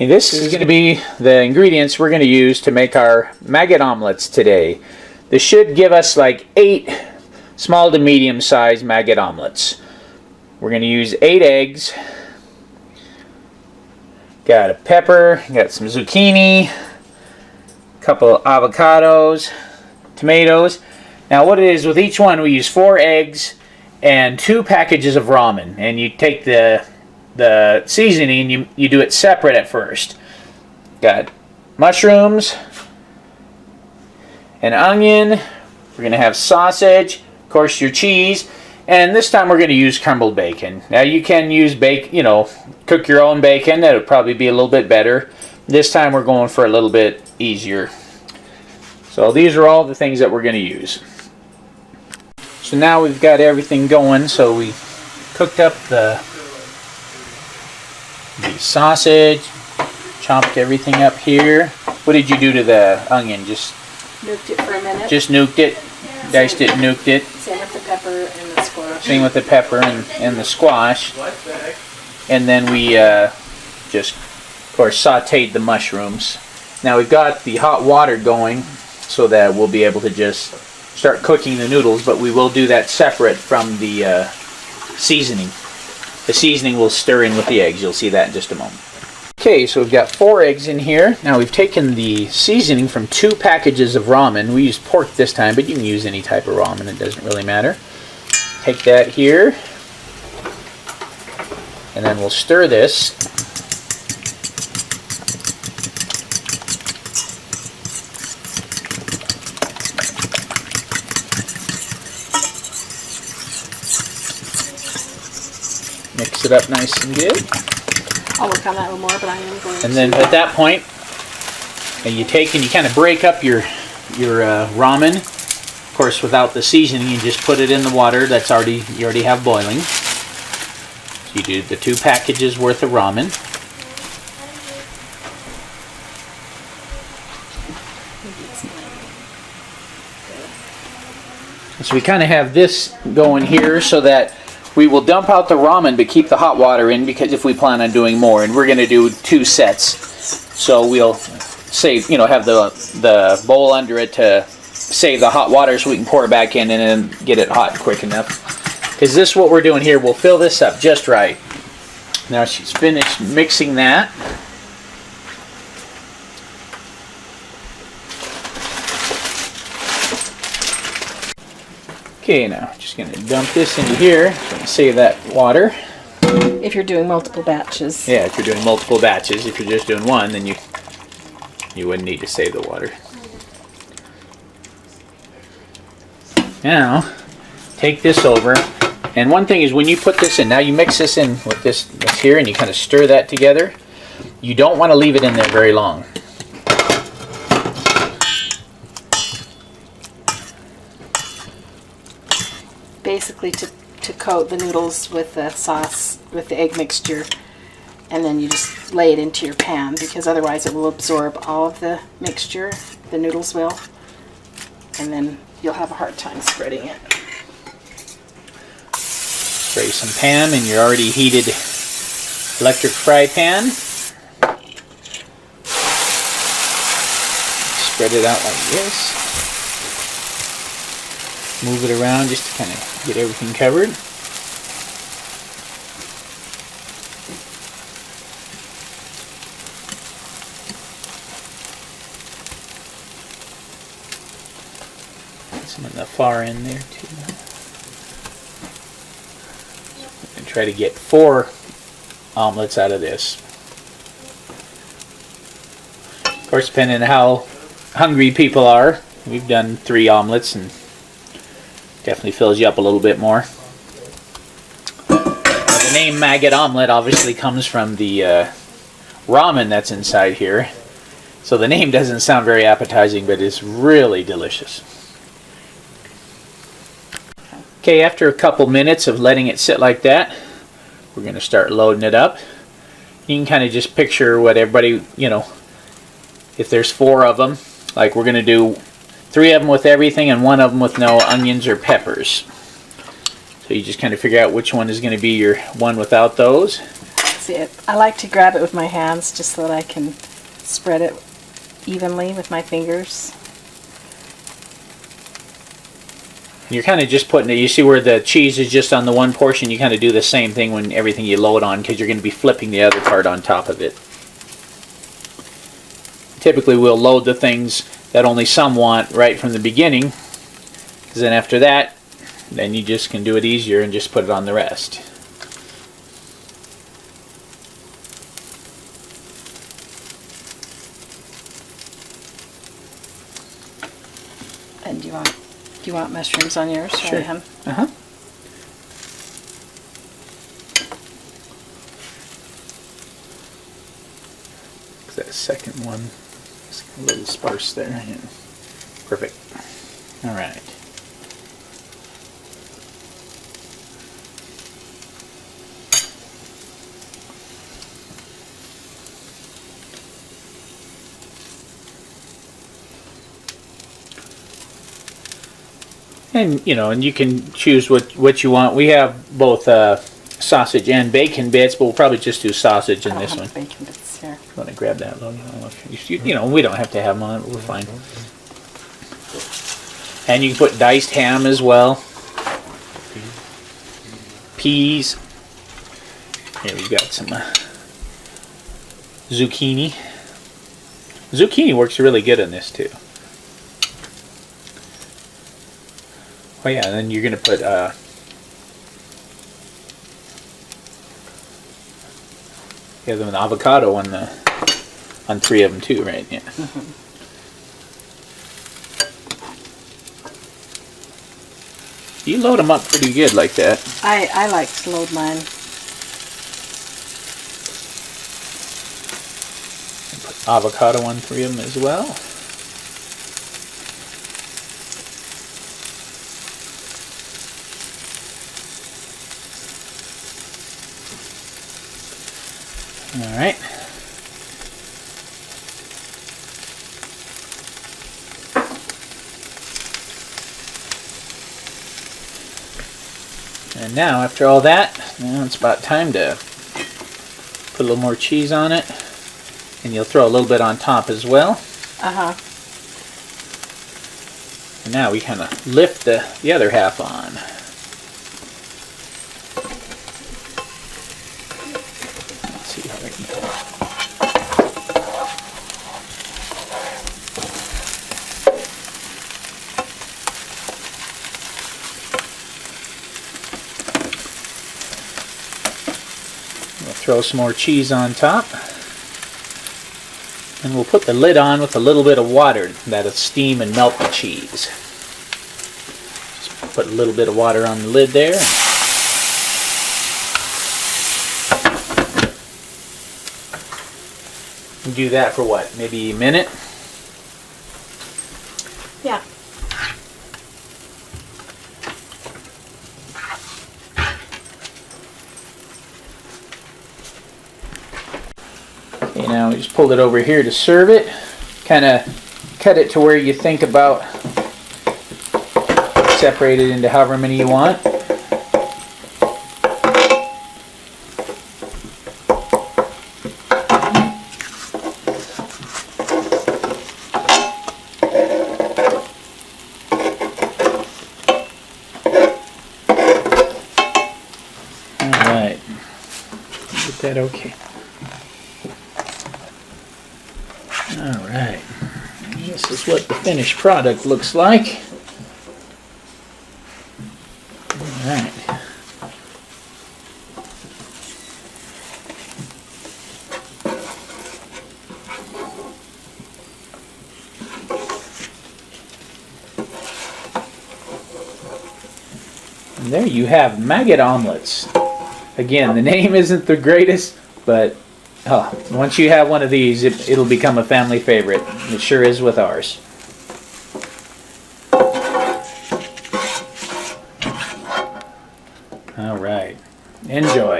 And this is going to be the ingredients we're going to use to make our maggot omelets today. This should give us like 8 small to medium sized maggot omelets. We're going to use 8 eggs. Got a pepper, got some zucchini, a couple of avocados, tomatoes. Now what it is with each one, we use 4 eggs and 2 packages of ramen. And you take the seasoning, you do it separate at first. Got mushrooms, an onion, we're going to have sausage, of course your cheese, and this time we're going to use crumbled bacon. Now you can use cook your own bacon, that would probably be a little bit better. This time we're going for a little bit easier. So these are all the things that we're going to use. So now we've got everything going, so we cooked up the sausage, chopped everything up here. What did you do to the onion? Just nuked it for a minute. Just nuked it, diced it, nuked it. Same with the pepper and the squash. Same with the pepper and the squash. And then we just, of course, sauteed the mushrooms. Now we've got the hot water going so that we'll be able to just start cooking the noodles, but we will do that separate from the seasoning. The seasoning will stir in with the eggs. You'll see that in just a moment. Okay, so we've got 4 eggs in here. Now we've taken the seasoning from 2 packages of ramen. We used pork this time, but you can use any type of ramen. It doesn't really matter. Take that here. And then we'll stir this. Mix it up nice and good. I'll work on that a little more, but I am going to. And then at that point, you take and you kind of break up your ramen. Of course, without the seasoning, you just put it in the water that's you already have boiling. So you do the 2 packages worth of ramen. So we kind of have this going here so that we will dump out the ramen but keep the hot water in, because if we plan on doing more, and we're going to do 2 sets, so we'll save, have the bowl under it to save the hot water so we can pour it back in and then get it hot quick enough. Because this, what we're doing here, we'll fill this up just right. Now she's finished mixing that. Okay, now just going to dump this into here to save that water. If you're doing multiple batches. Yeah, if you're doing multiple batches. If you're just doing one, then you wouldn't need to save the water. Now, take this over. And one thing is, when you put this in, now you mix this in with this here, and you kind of stir that together. You don't want to leave it in there very long. Basically to coat the noodles with the sauce, with the egg mixture, and then you just lay it into your pan, because otherwise it will absorb all of the mixture, the noodles will, and then you'll have a hard time spreading it. Spray some pan in your already heated electric fry pan. Spread it out like this. Move it around just to kind of get everything covered. Some in the far end there too. And try to get 4 omelets out of this. Of course, depending on how hungry people are, we've done 3 omelets and definitely fills you up a little bit more. The name Maggot Omelet obviously comes from the ramen that's inside here. So the name doesn't sound very appetizing, but it's really delicious. Okay, after a couple minutes of letting it sit like that, we're going to start loading it up. You can kind of just picture what everybody, if there's 4 of them, like we're going to do 3 of them with everything and 1 of them with no onions or peppers. So you just kind of figure out which one is going to be your one without those. See it. I like to grab it with my hands just so that I can spread it evenly with my fingers. You're kind of just putting it, you see where the cheese is just on the one portion, you kind of do the same thing when everything you load on, because you're going to be flipping the other part on top of it. Typically we'll load the things that only some want right from the beginning, because then after that, then you just can do it easier and just put it on the rest. And do you want mushrooms on yours? Sure. Uh-huh. That second one is a little sparse there. Yeah. Perfect. All right. And and you can choose what you want. We have both sausage and bacon bits, but we'll probably just do sausage in this one. Bacon bits here. You want to grab that, Logan? We don't have to have them on it. We're fine. And you can put diced ham as well. Peas. Here we've got some zucchini. Zucchini works really good in this too. Oh yeah, and then you're going to put an avocado on 3 of them too, right? Yeah. Mm-hmm. You load them up pretty good like that. I like to load mine. Put avocado on 3 of them as well. All right. And now, after all that, now it's about time to put a little more cheese on it. And you'll throw a little bit on top as well. Uh-huh. And now we kind of lift the other half on. Throw some more cheese on top. And we'll put the lid on with a little bit of water that'll steam and melt the cheese. Just put a little bit of water on the lid there. And do that for what? Maybe a minute? Yeah. Okay, now we just pull it over here to serve it. Kind of cut it to where you think about. Separate it into however many you want. Alright. Get that okay. Alright. This is what the finished product looks like. Alright. And there you have Maggot Omelets. Again, the name isn't the greatest, but once you have one of these, it'll become a family favorite. It sure is with ours. All right. Enjoy.